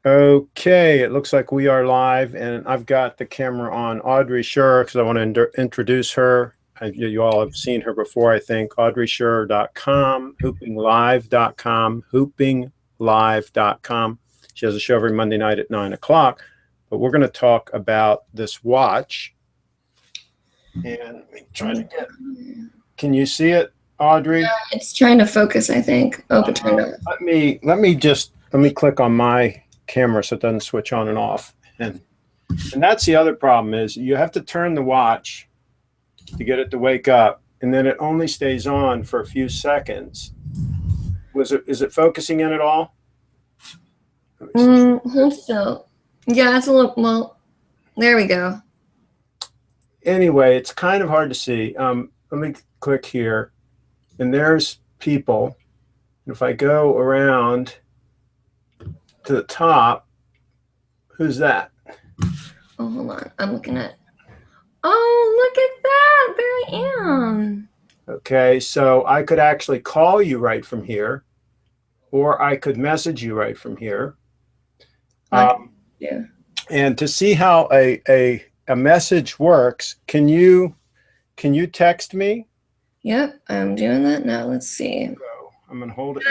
Okay, it looks like we are live, and I've got the camera on Audrey Scherer because I want to introduce her. You all have seen her before, I think. AudreyScherer.com, hoopinglive.com, hoopinglive.com. She has a show every Monday night at 9 o'clock. But we're going to talk about this watch. And let me try to get. Can you see it, Audrey? Yeah, it's trying to focus, I think. Oh, it turned off. Let me click on my camera so it doesn't switch on and off. And that's the other problem is you have to turn the watch to get it to wake up, and then it only stays on for a few seconds. Is it focusing in at all? Hold still. Yeah, it's a little, well, there we go. Anyway, it's kind of hard to see. Let me click here, and there's people. If I go around to the top, who's that? Oh, hold on. I'm looking at. Oh, look at that. There I am. Okay, so I could actually call you right from here, or I could message you right from here. Yeah. And to see how a message works, can you text me? Yep, I'm doing that now. Let's see. I'm gonna hold it.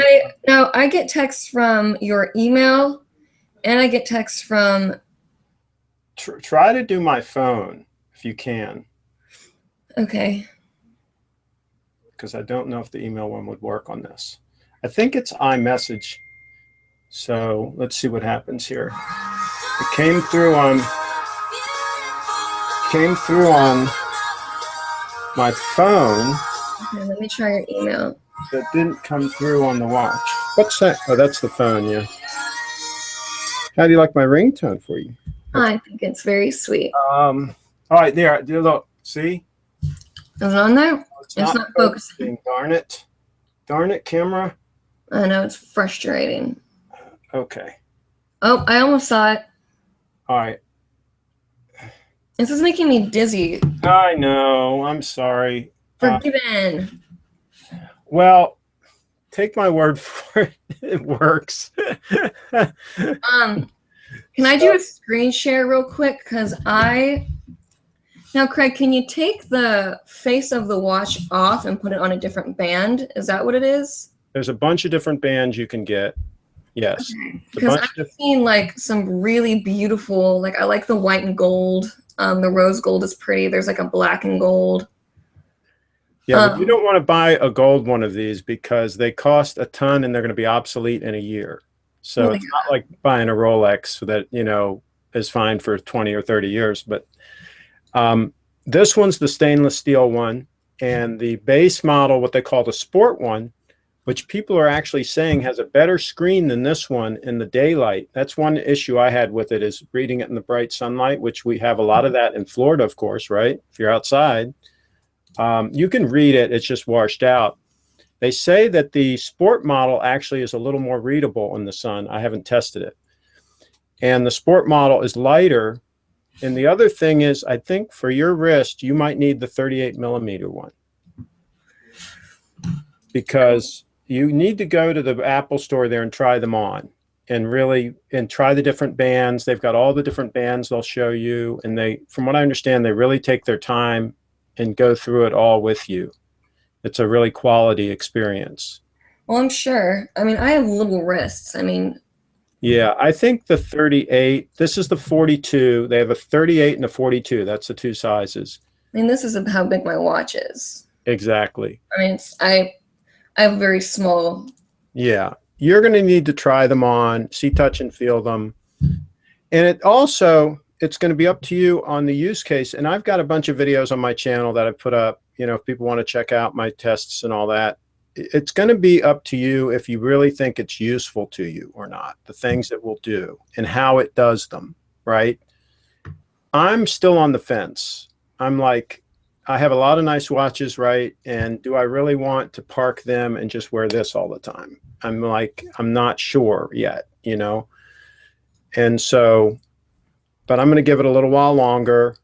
Now I get texts from your email, and I get texts from. Try to do my phone if you can. Okay. Because I don't know if the email one would work on this. I think it's iMessage. So let's see what happens here. It came through on my phone. Okay, let me try your email. That didn't come through on the watch. What's that? Oh, that's the phone, yeah. How do you like my ringtone for you? I think it's very sweet. All right, there. Look, see? Is it on there? It's not focusing. Darn it. Darn it, camera. I know, it's frustrating. Okay. Oh, I almost saw it. All right. This is making me dizzy. I know. I'm sorry. Forgiven. Well, take my word for it. It works. Can I do a screen share real quick? Because now, Craig, can you take the face of the watch off and put it on a different band? Is that what it is? There's a bunch of different bands you can get. Yes. Because I've seen like some really beautiful, like I like the white and gold. The rose gold is pretty. There's like a black and gold. Yeah, but you don't want to buy a gold one of these because they cost a ton and they're going to be obsolete in a year. So it's not like buying a Rolex that, is fine for 20 or 30 years. But this one's the stainless steel one. And the base model, what they call the sport one, which people are actually saying has a better screen than this one in the daylight. That's one issue I had with it, is reading it in the bright sunlight, which we have a lot of that in Florida, of course, right? If you're outside. You can read it, it's just washed out. They say that the sport model actually is a little more readable in the sun. I haven't tested it. And the sport model is lighter. And the other thing is, I think for your wrist, you might need the 38 millimeter one. Because you need to go to the Apple store there and try them on. And try the different bands. They've got all the different bands they'll show you. And they, from what I understand, they really take their time and go through it all with you. It's a really quality experience. Well, I'm sure. I mean, I have little wrists. I mean. Yeah, I think the 38, this is the 42. They have a 38 and a 42. That's the two sizes. I mean, this is how big my watch is. Exactly. I mean, I have very small. Yeah, you're going to need to try them on, see, touch, and feel them. And it's going to be up to you on the use case. And I've got a bunch of videos on my channel that I've put up, if people want to check out my tests and all that. It's going to be up to you if you really think it's useful to you or not, the things it will do and how it does them, right? I'm still on the fence. I'm like, I have a lot of nice watches, right? And do I really want to park them and just wear this all the time? I'm like, I'm not sure yet, And so, but I'm going to give it a little while longer.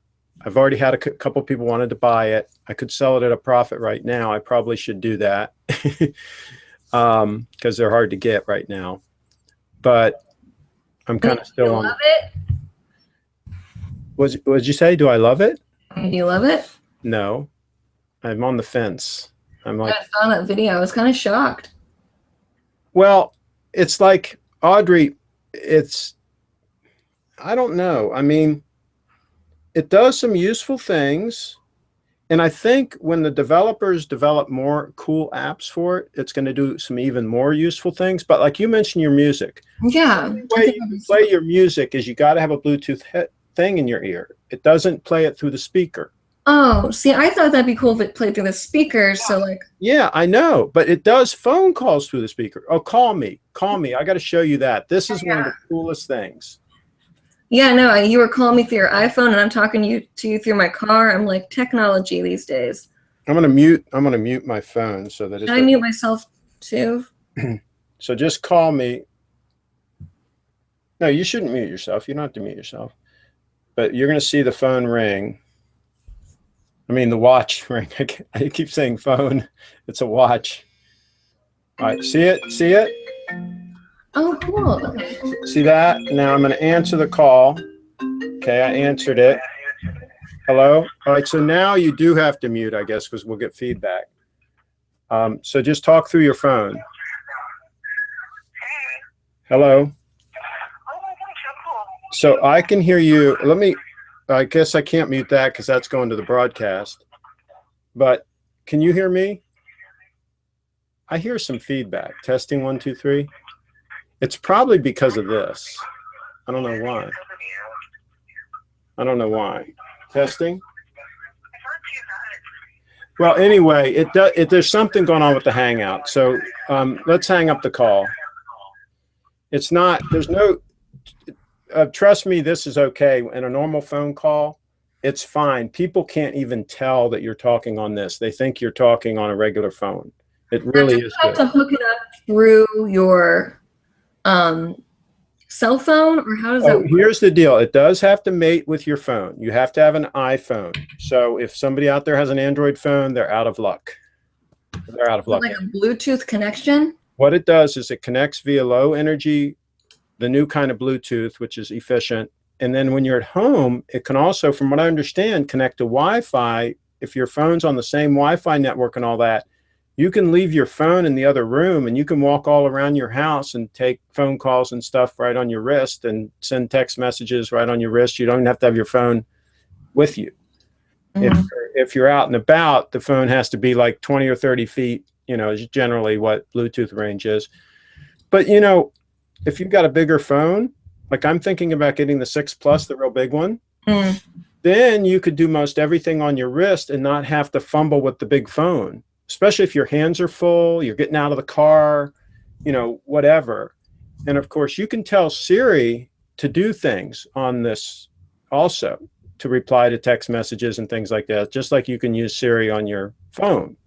I've already had a couple people wanted to buy it. I could sell it at a profit right now. I probably should do that because they're hard to get right now. But I'm kind of still on. Love it? What'd you say? Do I love it? Do you love it? No, I'm on the fence. I'm like, I saw that video. I was kind of shocked. well, it's like, Audrey, I don't know. I mean, it does some useful things. And I think when the developers develop more cool apps for it, it's going to do some even more useful things. But like you mentioned, your music. Yeah. The way you play your music is you got to have a Bluetooth thing in your ear. It doesn't play it through the speaker. Oh, see, I thought that'd be cool if it played through the speaker. So like, yeah, I know, but it does phone calls through the speaker. Oh, call me. I got to show you that. This is one of the coolest things. Yeah, no, you were calling me through your iPhone and I'm talking to you through my car. I'm like, technology these days. I'm gonna mute my phone so that Should I mute myself too? So just call me. No, you shouldn't mute yourself. You don't have to mute yourself. But you're gonna see the phone ring. I mean the watch ring. I keep saying phone. It's a watch. All right, see it? See it? Oh, cool. Okay. See that? Now I'm going to answer the call. Okay, I answered it. Hello? All right, so now you do have to mute, I guess, because we'll get feedback. So just talk through your phone. Hello? So I can hear you. I guess I can't mute that because that's going to the broadcast. But can you hear me? I hear some feedback. Testing 1, 2, 3. It's probably because of this. I don't know why. I don't know why. Testing? Well, anyway, there's something going on with the Hangout. So let's hang up the call. It's not, there's no, trust me, this is okay. In a normal phone call, it's fine. People can't even tell that you're talking on this. They think you're talking on a regular phone. It really is good. You have to hook it up through your cell phone, or how does that work? Here's the deal. It does have to mate with your phone. You have to have an iPhone. So if somebody out there has an Android phone, they're out of luck. They're out of luck. Like a Bluetooth connection? What it does is it connects via low energy, the new kind of Bluetooth, which is efficient. And then when you're at home, it can also, from what I understand, connect to Wi-Fi. If your phone's on the same Wi-Fi network and all that, you can leave your phone in the other room and you can walk all around your house and take phone calls and stuff right on your wrist and send text messages right on your wrist. You don't even have to have your phone with you. Mm-hmm. If you're out and about, the phone has to be like 20 or 30 feet, is generally what Bluetooth range is. But, if you've got a bigger phone, like I'm thinking about getting the 6 Plus, the real big one, then you could do most everything on your wrist and not have to fumble with the big phone. Especially if your hands are full, you're getting out of the car, whatever. And of course, you can tell Siri to do things on this also, to reply to text messages and things like that, just like you can use Siri on your phone.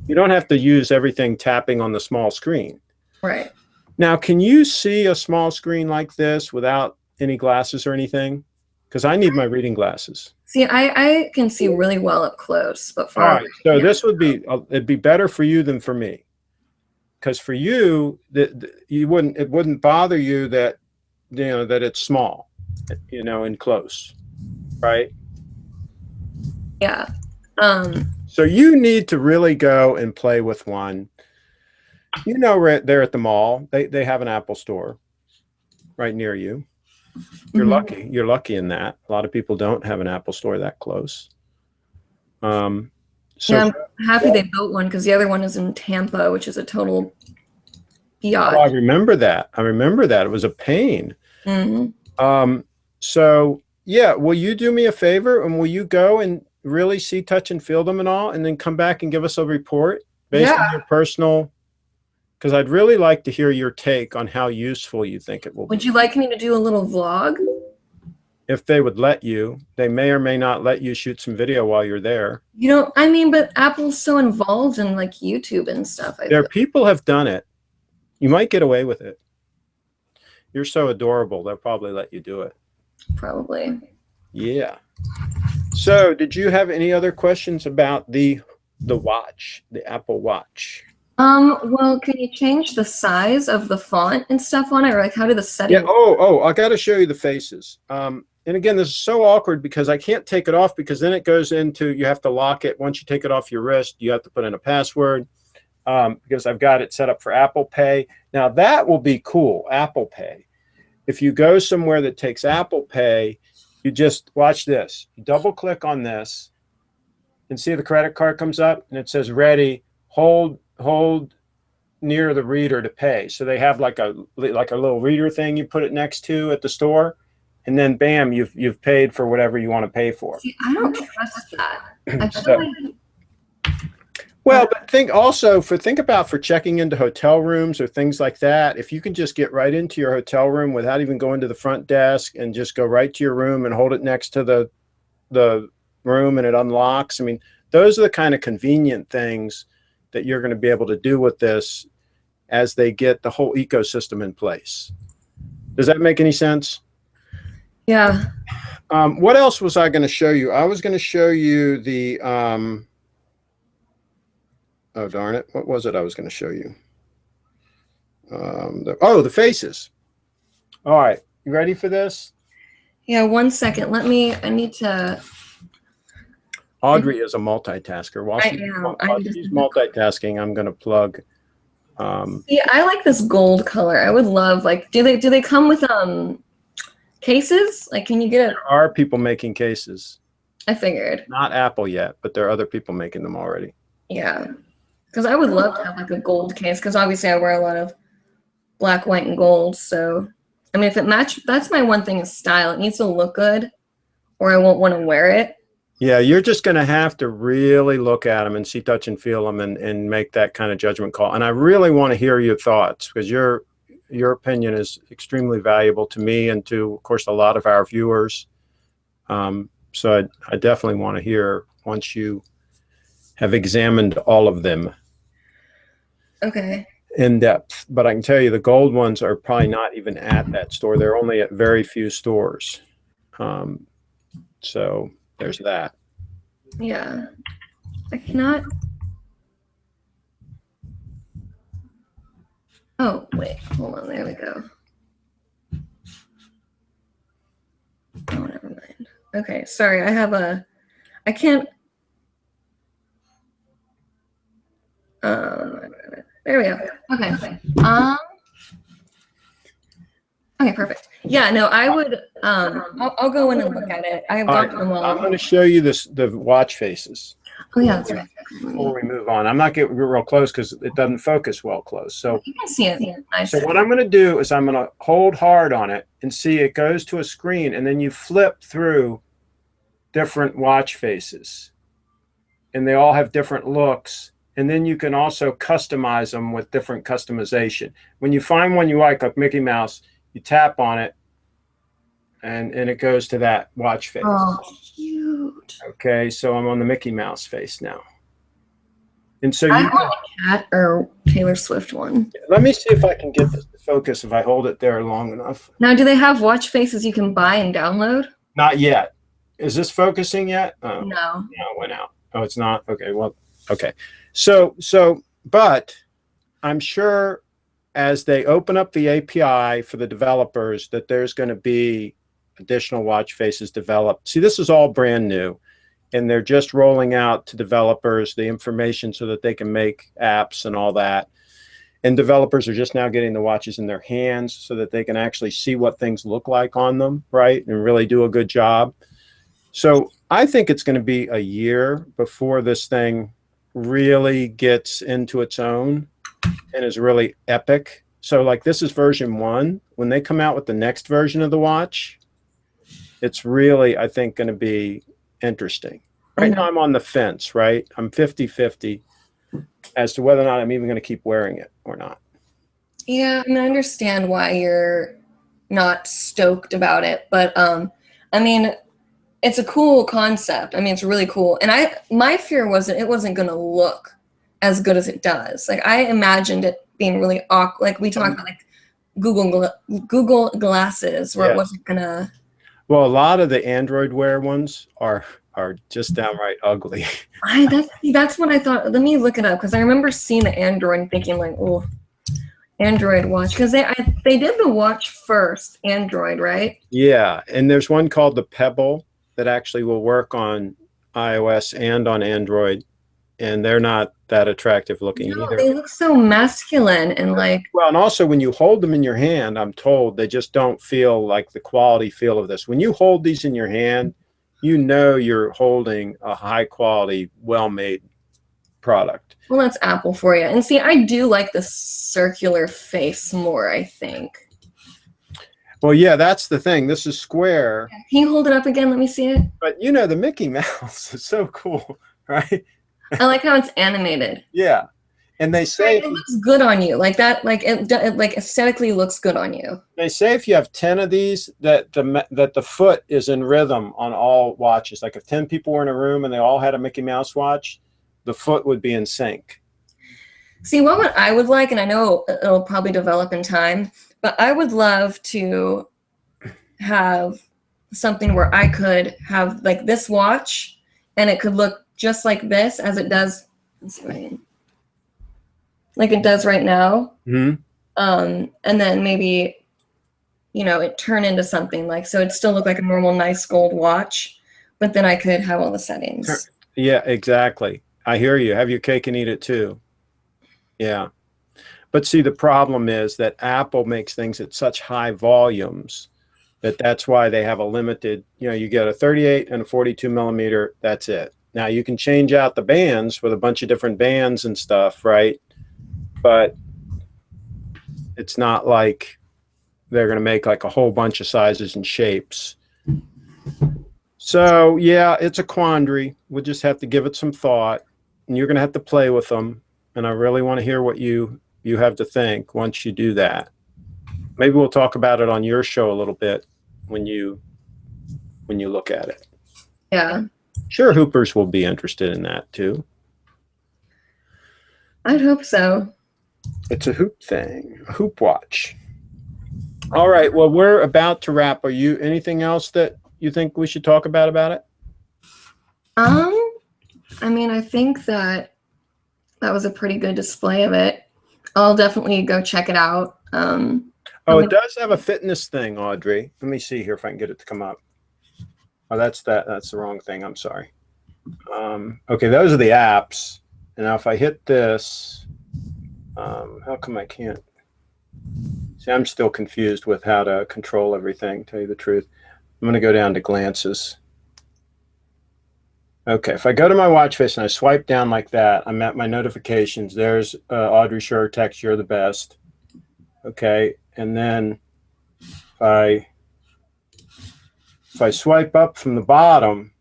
You don't have to use everything tapping on the small screen. Right. Now, can you see a small screen like this without any glasses or anything? Because I need my reading glasses. See, I can see really well up close, but far. All right, so this would be, it'd be better for you than for me. Because for you, it wouldn't bother you that, that it's small, and close, right? Yeah. So you need to really go and play with one. Right there at the mall, they have an Apple store right near you. You're lucky. You're lucky in that. A lot of people don't have an Apple store that close. So I'm happy they built one because the other one is in Tampa, which is a total biatch. Oh, I remember that. It was a pain. So yeah, will you do me a favor and will you go and really see, touch, and feel them and all, and then come back and give us a report based on your personal? Because I'd really like to hear your take on how useful you think it will be. Would you like me to do a little vlog? If they would let you. They may or may not let you shoot some video while you're there. But Apple's so involved in like YouTube and stuff. People have done it. You might get away with it. You're so adorable, they'll probably let you do it. Probably. Yeah. So did you have any other questions about the watch, the Apple Watch? Well, can you change the size of the font and stuff on it, or like how do the settings? Yeah. Oh, I got to show you the faces. And again, this is so awkward because I can't take it off because then it goes into, you have to lock it. Once you take it off your wrist, you have to put in a password because I've got it set up for Apple Pay. Now that will be cool, Apple Pay. If you go somewhere that takes Apple Pay, you just watch this. You double click on this and see the credit card comes up and it says ready, hold near the reader to pay. So they have like a little reader thing you put it next to at the store, and then bam, you've paid for whatever you want to pay for. See, I don't trust that. I feel So, like, well, but think about for checking into hotel rooms or things like that. If you can just get right into your hotel room without even going to the front desk and just go right to your room and hold it next to the room and it unlocks. I mean, those are the kind of convenient things that you're going to be able to do with this as they get the whole ecosystem in place. Does that make any sense? yeah. What else was I going to show you? I was going to show you the, oh, darn it. What was it I was going to show you? The faces. All right. You ready for this? Yeah, 1 second. I need to. Audrey is a multitasker. While she's multitasking, I'm going to plug. See, I like this gold color. I would love, like, do they come with cases? Like, can you get it? There are people making cases. I figured. Not Apple yet, but there are other people making them already. Yeah, because I would love to have like a gold case. Because obviously I wear a lot of black, white, and gold. So, I mean, if it match, that's my one thing is style. It needs to look good, or I won't want to wear it. Yeah, you're just going to have to really look at them and see, touch, and feel them and make that kind of judgment call. And I really want to hear your thoughts because your opinion is extremely valuable to me and to, of course, a lot of our viewers. So I definitely want to hear once you have examined all of them. Okay. In depth. But I can tell you the gold ones are probably not even at that store. They're only at very few stores. So there's that. Yeah. I cannot. Oh, wait. Hold on. There we go. Oh, never mind. Okay. Sorry. I can't. There we go. Okay. Okay, perfect. Yeah, no, I would. I'll go in and look at it. I've got them all. I'm going to show you the watch faces. Oh yeah, that's right. Before we move on, I'm not getting real close because it doesn't focus well close. So you can see it. Yeah, nice. So what I'm going to do is I'm going to hold hard on it and see it goes to a screen, and then you flip through different watch faces, and they all have different looks. And then you can also customize them with different customization. When you find one you like Mickey Mouse, you tap on it, and it goes to that watch face. Oh, cute. Okay, so I'm on the Mickey Mouse face now. And so I want a cat or Taylor Swift one. Let me see if I can get this to focus if I hold it there long enough. Now, do they have watch faces you can buy and download? Not yet. Is this focusing yet? Oh, no. No, it went out. Oh, it's not? Okay, well, okay. So, but I'm sure as they open up the API for the developers that there's going to be additional watch faces developed. See, this is all brand new, and they're just rolling out to developers the information so that they can make apps and all that. And developers are just now getting the watches in their hands so that they can actually see what things look like on them, right? And really do a good job. So I think it's going to be a year before this thing really gets into its own and is really epic. So like this is version 1. When they come out with the next version of the watch, it's really, I think, going to be interesting. Right now I'm on the fence, right? I'm 50-50 as to whether or not I'm even going to keep wearing it or not. Yeah, I understand why you're not stoked about it, but I mean, it's a cool concept. I mean, it's really cool. And my fear wasn't it wasn't going to look as good as it does. Like I imagined it being really awkward. Like we talked about like Google glasses where it wasn't going to. Well, a lot of the Android Wear ones are are just downright ugly. That's what I thought. Let me look it up because I remember seeing the Android and thinking like, oh, Android watch, because they did the watch first, Android, right? Yeah, and there's one called the Pebble that actually will work on iOS and on Android, and they're not that attractive looking No, either. they look so masculine and like. Well, and also when you hold them in your hand, I'm told they just don't feel like the quality feel of this. When you hold these in your hand, you know you're holding a high quality, well-made product. Well, that's Apple for you. And see, I do like the circular face more, I think. Well, yeah, that's the thing. This is square. Can you hold it up again? Let me see it. But you know, the Mickey Mouse is so cool, right? I like how it's animated. Yeah. And they say it looks good on you. Like that, like it like aesthetically looks good on you. They say if you have 10 of these, that the foot is in rhythm on all watches. Like if 10 people were in a room and they all had a Mickey Mouse watch, the foot would be in sync. See, what I would like, and I know it'll probably develop in time, but I would love to have something where I could have like this watch and it could look just like this as it does. Like it does right now. Mm-hmm. And then maybe, you know, it turn into something like, so it'd still look like a normal, nice gold watch, but then I could have all the settings. Yeah, exactly. I hear you. Have your cake and eat it too. Yeah. But see, the problem is that Apple makes things at such high volumes that's why they have a limited, you know, you get a 38 and a 42 millimeter. That's it. Now you can change out the bands with a bunch of different bands and stuff, right? But it's not like they're going to make like a whole bunch of sizes and shapes. So yeah, it's a quandary. We'll just have to give it some thought, and you're going to have to play with them. And I really want to hear what you have to think once you do that. Maybe we'll talk about it on your show a little bit when you look at it. Yeah. Sure, Hoopers will be interested in that too. I'd hope so. It's a hoop thing, a hoop watch. All right. Well, we're about to wrap. Are you anything else that you think we should talk about it? I mean, I think that was a pretty good display of it. I'll definitely go check it out. Oh, it does have a fitness thing, Audrey. Let me see here if I can get it to come up. Oh, that's the wrong thing. I'm sorry. Okay, those are the apps. And now if I hit this, how come I can't? See, I'm still confused with how to control everything, tell you the truth. I'm going to go down to glances. Okay, if I go to my watch face and I swipe down like that, I'm at my notifications. There's Audrey Scherer text, you're the best. Okay, and then if I swipe up from the bottom,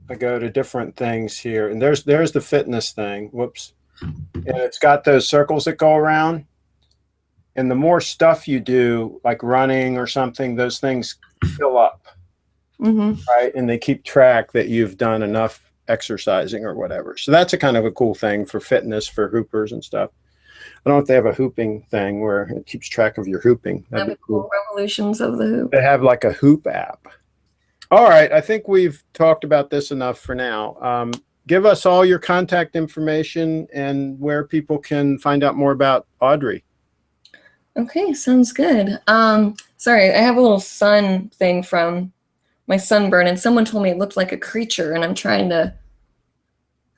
I go to different things here, and there's the fitness thing. Whoops. And it's got those circles that go around. And the more stuff you do, like running or something, those things fill up. Mm-hmm. Right? And they keep track that you've done enough exercising or whatever. So that's a kind of a cool thing for fitness, for hoopers and stuff. I don't know if they have a hooping thing where it keeps track of your hooping. That'd be cool. Revolutions of the hoop. They have like a hoop app. All right. I think we've talked about this enough for now. Give us all your contact information and where people can find out more about Audrey. Okay, sounds good. Sorry, I have a little sun thing from my sunburn, and someone told me it looked like a creature, and I'm trying to.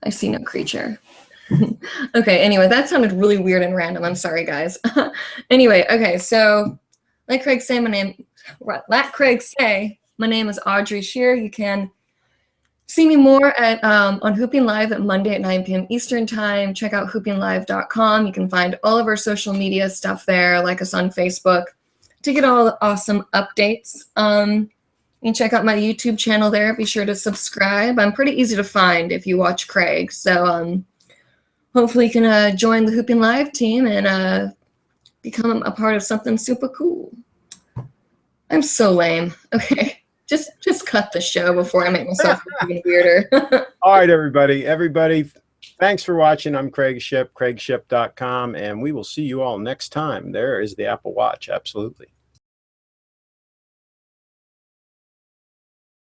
I see no creature. Okay, anyway, that sounded really weird and random. I'm sorry, guys. Anyway, okay, so like Craig say, my name is Audrey Scherer. You can see me more at on Hooping Live at Monday at 9 p.m. Eastern Time. Check out hoopinglive.com. You can find all of our social media stuff there, like us on Facebook, to get all the awesome updates. You can check out my YouTube channel there. Be sure to subscribe. I'm pretty easy to find if you watch Craig. So hopefully you can join the Hooping Live team and become a part of something super cool. I'm so lame. Okay. Just cut the show before I make myself even weirder. All right, everybody. Thanks for watching. I'm Craig Shipp, CraigShipp.com, and we will see you all next time. There is the Apple Watch. Absolutely.